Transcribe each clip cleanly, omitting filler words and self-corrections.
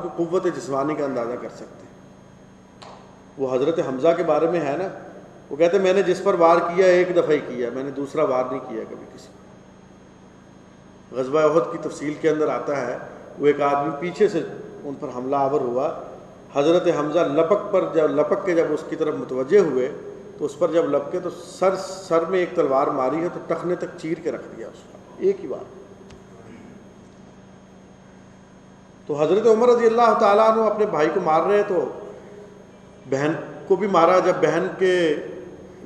کی قوت جسمانی کا اندازہ کر سکتے ہیں۔ وہ حضرت حمزہ کے بارے میں ہے نا، وہ کہتے ہیں میں نے جس پر وار کیا ایک دفعہ ہی کیا، میں نے دوسرا وار نہیں کیا کبھی کسی پر۔ غزوہ احد کی تفصیل کے اندر آتا ہے، وہ ایک آدمی پیچھے سے ان پر حملہ آور ہوا، حضرت حمزہ لپک کے جب اس کی طرف متوجہ ہوئے تو اس پر جب لپکے تو سر میں ایک تلوار ماری ہے تو ٹخنے تک چیر کے رکھ دیا اس کا، ایک ہی بار۔ تو حضرت عمر رضی اللہ تعالیٰ عنہ اپنے بھائی کو مار رہے تو بہن کو بھی مارا۔ جب بہن کے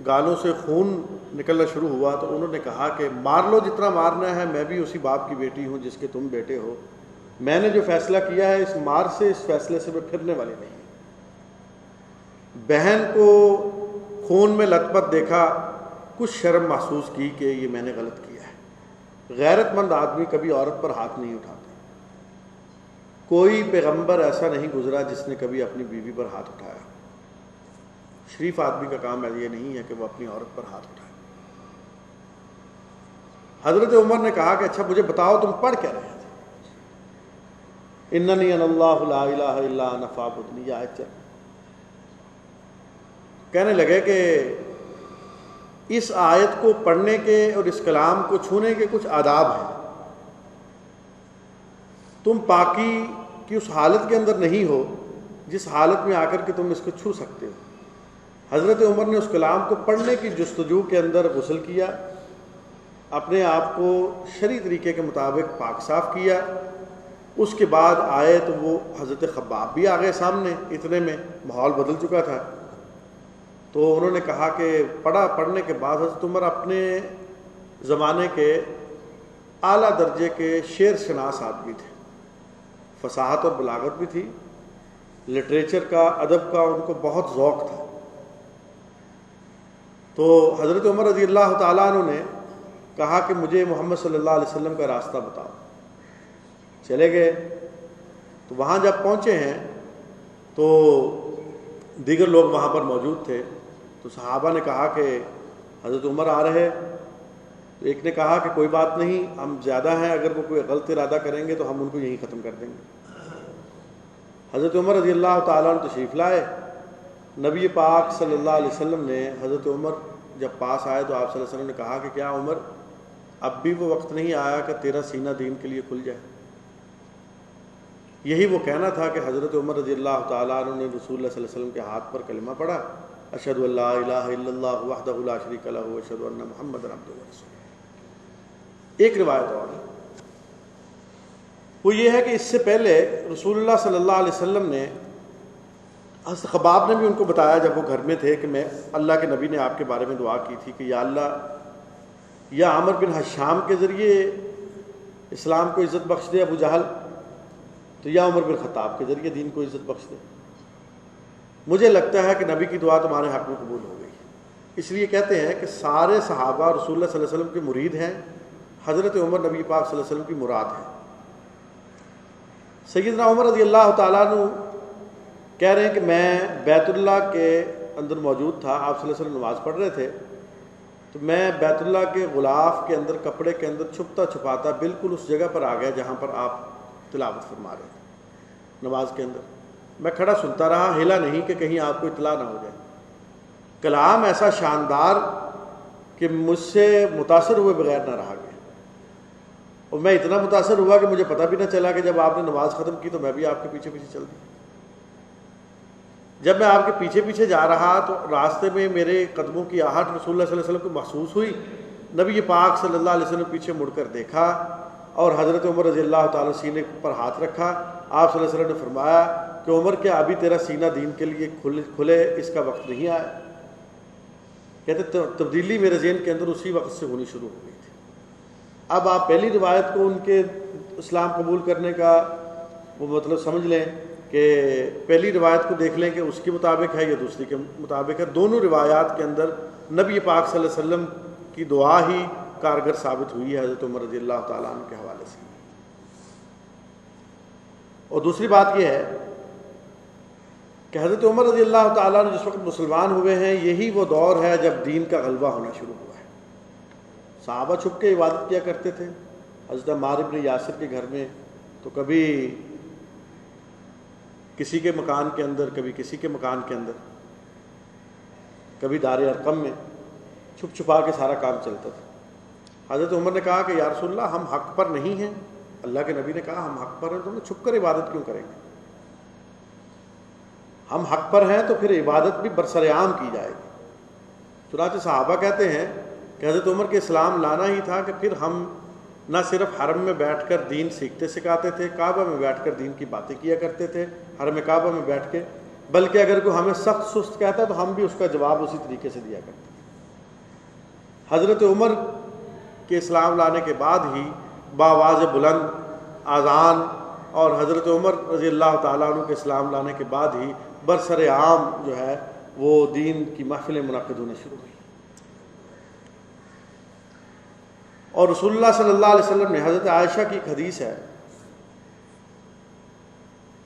گالوں سے خون نکلنا شروع ہوا تو انہوں نے کہا کہ مار لو جتنا مارنا ہے، میں بھی اسی باپ کی بیٹی ہوں جس کے تم بیٹے ہو، میں نے جو فیصلہ کیا ہے اس مار سے، اس فیصلے سے میں پھرنے والی نہیں۔ بہن کو خون میں لت پت دیکھا، کچھ شرم محسوس کی کہ یہ میں نے غلط کیا ہے۔ غیرت مند آدمی کبھی عورت پر ہاتھ نہیں اٹھاتا۔ کوئی پیغمبر ایسا نہیں گزرا جس نے کبھی اپنی بیوی پر ہاتھ اٹھایا۔ شریف آدمی کا کام یہ نہیں ہے کہ وہ اپنی عورت پر ہاتھ اٹھائے۔ حضرت عمر نے کہا کہ اچھا مجھے بتاؤ تم پڑھ کیا رہے تھے؟ اننی انا اللہ لا الہ الا انا فاعبدنی، یہ آیت چل۔ کہنے لگے کہ اس آیت کو پڑھنے کے اور اس کلام کو چھونے کے کچھ آداب ہیں۔ تم پاکی کی اس حالت کے اندر نہیں ہو جس حالت میں آ کر کے تم اس کو چھو سکتے ہو۔ حضرت عمر نے اس کلام کو پڑھنے کی جستجو کے اندر غسل کیا، اپنے آپ کو شرعی طریقے کے مطابق پاک صاف کیا۔ اس کے بعد آئے تو وہ حضرت خباب بھی آ گئے سامنے، اتنے میں ماحول بدل چکا تھا۔ تو انہوں نے کہا کہ پڑھنے کے بعد حضرت عمر اپنے زمانے کے اعلیٰ درجے کے شعر شناس آدمی تھے، فصاحت اور بلاغت بھی تھی، لٹریچر کا، ادب کا ان کو بہت ذوق تھا۔ تو حضرت عمر رضی اللہ تعالیٰ عنہ نے کہا کہ مجھے محمد صلی اللہ علیہ وسلم کا راستہ بتاؤ۔ چلے گئے تو وہاں جب پہنچے ہیں تو دیگر لوگ وہاں پر موجود تھے، تو صحابہ نے کہا کہ حضرت عمر آ رہے۔ تو ایک نے کہا کہ کوئی بات نہیں، ہم زیادہ ہیں، اگر وہ کوئی غلط ارادہ کریں گے تو ہم ان کو یہیں ختم کر دیں گے۔ حضرت عمر رضی اللہ تعالیٰ عنہ تشریف لائے۔ نبی پاک صلی اللہ علیہ وسلم نے حضرت عمر جب پاس آئے تو آپ صلی اللہ علیہ وسلم نے کہا کہ کیا عمر اب بھی وہ وقت نہیں آیا کہ تیرا سینہ دین کے لیے کھل جائے؟ یہی وہ کہنا تھا کہ حضرت عمر رضی اللہ تعالیٰ عنہ نے رسول اللہ صلی اللہ علیہ وسلم کے ہاتھ پر کلمہ پڑھا، اشہد ان لا الہ الا اللہ وحدہ لا شریک لہ واشہد ان محمد عبدہ ورسولہ۔ ایک روایت اور ہے، وہ یہ ہے کہ اس سے پہلے رسول اللہ صلی اللہ علیہ وسلم نے، حضرت خباب نے بھی ان کو بتایا جب وہ گھر میں تھے کہ میں، اللہ کے نبی نے آپ کے بارے میں دعا کی تھی کہ یا اللہ، یا عامر بن حشام کے ذریعے اسلام کو عزت بخش دے ابو جہل، تو یا عمر بن خطاب کے ذریعے دین کو عزت بخش دے۔ مجھے لگتا ہے کہ نبی کی دعا تمہارے حق میں قبول ہو گئی، اس لیے کہتے ہیں کہ سارے صحابہ رسول اللہ صلی اللہ علیہ وسلم کے مرید ہیں، حضرت عمر نبی پاک صلی اللہ علیہ وسلم کی مراد ہے۔ سیدنا عمر رضی اللہ تعالیٰ عنہ کہہ رہے ہیں کہ میں بیت اللہ کے اندر موجود تھا، آپ صلی اللہ علیہ وسلم نماز پڑھ رہے تھے، تو میں بیت اللہ کے غلاف کے اندر، کپڑے کے اندر چھپتا چھپاتا بالکل اس جگہ پر آ گیا جہاں پر آپ تلاوت فرما رہے تھے نماز کے اندر۔ میں کھڑا سنتا رہا، ہلا نہیں کہ کہیں آپ کو اطلاع نہ ہو جائے۔ کلام ایسا شاندار کہ مجھ سے متاثر ہوئے بغیر نہ رہا گیا، اور میں اتنا متاثر ہوا کہ مجھے پتہ بھی نہ چلا کہ جب آپ نے نماز ختم کی تو میں بھی آپ کے پیچھے پیچھے چل دیا۔ جب میں آپ کے پیچھے پیچھے جا رہا تو راستے میں میرے قدموں کی آہٹ رسول اللہ صلی اللہ علیہ وسلم کو محسوس ہوئی۔ نبی پاک صلی اللہ علیہ وسلم پیچھے مڑ کر دیکھا اور حضرت عمر رضی اللہ تعالیٰ سینے پر ہاتھ رکھا۔ آپ صلی اللہ علیہ وسلم نے فرمایا کہ عمر کیا ابھی تیرا سینہ دین کے لیے کھلے اس کا وقت نہیں آیا؟ کہتے تبدیلی میرے ذہن کے اندر اسی وقت سے ہونی شروع ہو گئی تھی۔ اب آپ پہلی روایت کو ان کے اسلام قبول کرنے کا وہ مطلب سمجھ لیں کہ پہلی روایت کو دیکھ لیں کہ اس کے مطابق ہے یا دوسری کے مطابق ہے۔ دونوں روایات کے اندر نبی پاک صلی اللہ علیہ وسلم کی دعا ہی کارگر ثابت ہوئی ہے حضرت عمر رضی اللہ تعالیٰ عنہ کے حوالے سے۔ اور دوسری بات یہ ہے کہ حضرت عمر رضی اللہ تعالیٰ عنہ جس وقت مسلمان ہوئے ہیں، یہی وہ دور ہے جب دین کا غلبہ ہونا شروع ہوا ہے۔ صحابہ چھپ کے عبادت کیا کرتے تھے۔ حضرت عمار بن یاسر کے گھر میں تو کبھی کسی کے مکان کے اندر، کبھی کسی کے مکان کے اندر، کبھی دار ارقم میں، چھپ چھپا کے سارا کام چلتا تھا۔ حضرت عمر نے کہا کہ یا رسول اللہ ہم حق پر نہیں ہیں، اللہ کے نبی نے کہا ہم حق پر ہیں تو ہم چھپ کر عبادت کیوں کریں گے؟ ہم حق پر ہیں تو پھر عبادت بھی برسر عام کی جائے گی۔ چنانچہ صحابہ کہتے ہیں کہ حضرت عمر کے اسلام لانا ہی تھا کہ پھر ہم نہ صرف حرم میں بیٹھ کر دین سیکھتے سکھاتے تھے، کعبہ میں بیٹھ کر دین کی باتیں کیا کرتے تھے حرم کعبہ میں بیٹھ کے، بلکہ اگر کوئی ہمیں سخت سست کہتا تو ہم بھی اس کا جواب اسی طریقے سے دیا کرتے تھے۔ حضرت عمر کے اسلام لانے کے بعد ہی بآواز بلند اذان، اور حضرت عمر رضی اللہ تعالیٰ عنہ کے اسلام لانے کے بعد ہی برسر عام جو ہے وہ دین کی محفلیں منعقد ہونا شروع ہوئی۔ اور رسول اللہ صلی اللہ علیہ وسلم نے، حضرت عائشہ کی ایک حدیث ہے،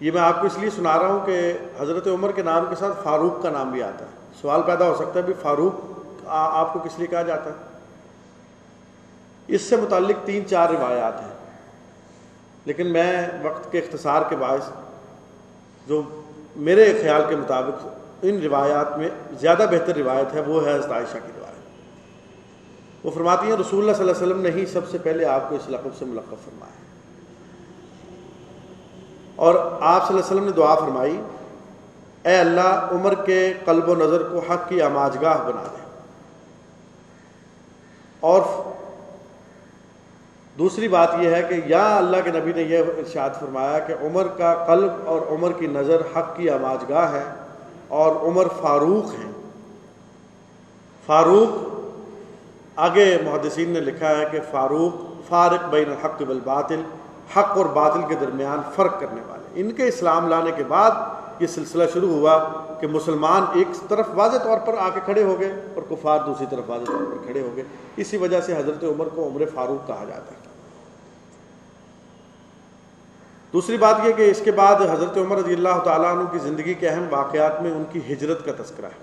یہ میں آپ کو اس لیے سنا رہا ہوں کہ حضرت عمر کے نام کے ساتھ فاروق کا نام بھی آتا ہے۔ سوال پیدا ہو سکتا ہے بھی فاروق آپ کو کس لیے کہا جاتا ہے؟ اس سے متعلق 3-4 روایات ہیں، لیکن میں وقت کے اختصار کے باعث جو میرے خیال کے مطابق ان روایات میں زیادہ بہتر روایت ہے وہ ہے حضرت عائشہ کی روایت۔ وہ فرماتی ہیں رسول اللہ صلی اللہ علیہ وسلم نے ہی سب سے پہلے آپ کو اس لقب سے ملقب فرمایا، اور آپ صلی اللہ علیہ وسلم نے دعا فرمائی، اے اللہ عمر کے قلب و نظر کو حق کی آماجگاہ بنا دے۔ اور دوسری بات یہ ہے کہ یا اللہ کے نبی نے یہ ارشاد فرمایا کہ عمر کا قلب اور عمر کی نظر حق کی آماجگاہ ہے، اور عمر فاروق ہیں۔ فاروق آگے محدثین نے لکھا ہے کہ فاروق فارق بین الحق والباطل، حق اور باطل کے درمیان فرق کرنے والے۔ ان کے اسلام لانے کے بعد یہ سلسلہ شروع ہوا کہ مسلمان ایک طرف واضح طور پر آ کے کھڑے ہو گئے اور کفار دوسری طرف واضح طور پر کھڑے ہو گئے۔ اسی وجہ سے حضرت عمر کو عمر فاروق کہا جاتا ہے۔ دوسری بات یہ کہ اس کے بعد حضرت عمر رضی اللہ تعالیٰ عنہ کی زندگی کے اہم واقعات میں ان کی ہجرت کا تذکرہ ہے۔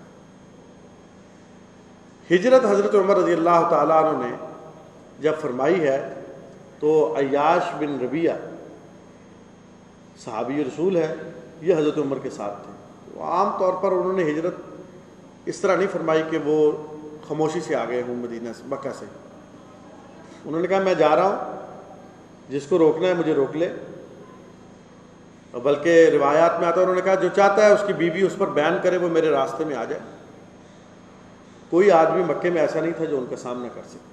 ہجرت حضرت عمر رضی اللہ تعالیٰ عنہ نے جب فرمائی ہے تو عیاش بن ربیعہ صحابی رسول ہے، یہ حضرت عمر کے ساتھ تھے۔ تو عام طور پر انہوں نے ہجرت اس طرح نہیں فرمائی کہ وہ خاموشی سے آ گئے ہوں مدینہ سے، مکہ سے۔ انہوں نے کہا میں جا رہا ہوں، جس کو روکنا ہے مجھے روک لے، اور بلکہ روایات میں آتا ہے انہوں نے کہا جو چاہتا ہے اس کی بیوی اس پر بیان کرے وہ میرے راستے میں آ جائے۔ کوئی آدمی مکے میں ایسا نہیں تھا جو ان کا سامنا کر سکے۔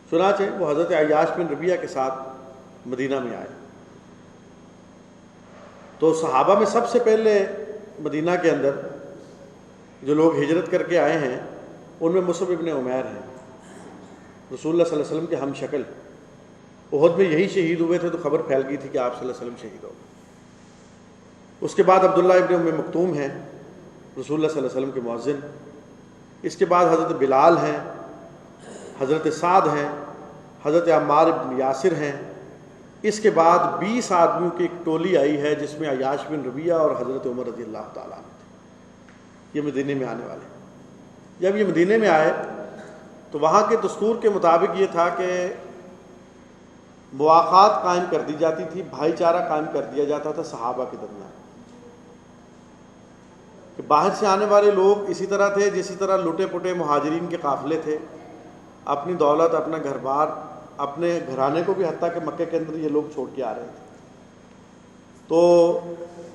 چنانچہ وہ حضرت عیاش بن ربیعہ کے ساتھ مدینہ میں آئے۔ تو صحابہ میں سب سے پہلے مدینہ کے اندر جو لوگ ہجرت کر کے آئے ہیں ان میں مصعب ابن عمیر ہیں، رسول اللہ صلی اللہ علیہ وسلم کے ہم شکل۔ احد میں یہی شہید ہوئے تھے تو خبر پھیل گئی تھی کہ آپ صلی اللہ علیہ وسلم شہید ہو گئے۔ اس کے بعد عبداللہ ابن ام مکتوم ہیں، رسول اللہ صلی اللہ علیہ وسلم کے مؤذن۔ اس کے بعد حضرت بلال ہیں، حضرت سعد ہیں، حضرت عمار بن یاسر ہیں۔ اس کے بعد 20 آدمیوں کی ایک ٹولی آئی ہے جس میں عیاش بن ربیعہ اور حضرت عمر رضی اللہ تعالیٰ عنہ تھے۔ یہ مدینے میں آنے والے۔ جب یہ مدینے میں آئے تو وہاں کے دستور کے مطابق یہ تھا کہ مواخات قائم کر دی جاتی تھی، بھائی چارہ قائم کر دیا جاتا تھا صحابہ کے درمیان، کہ باہر سے آنے والے لوگ اسی طرح تھے جسی طرح لٹے پٹے مہاجرین کے قافلے تھے، اپنی دولت، اپنا گھر بار، اپنے گھرانے کو بھی، حتیٰ کہ مکے کے اندر یہ لوگ چھوڑ کے آ رہے تھے۔ تو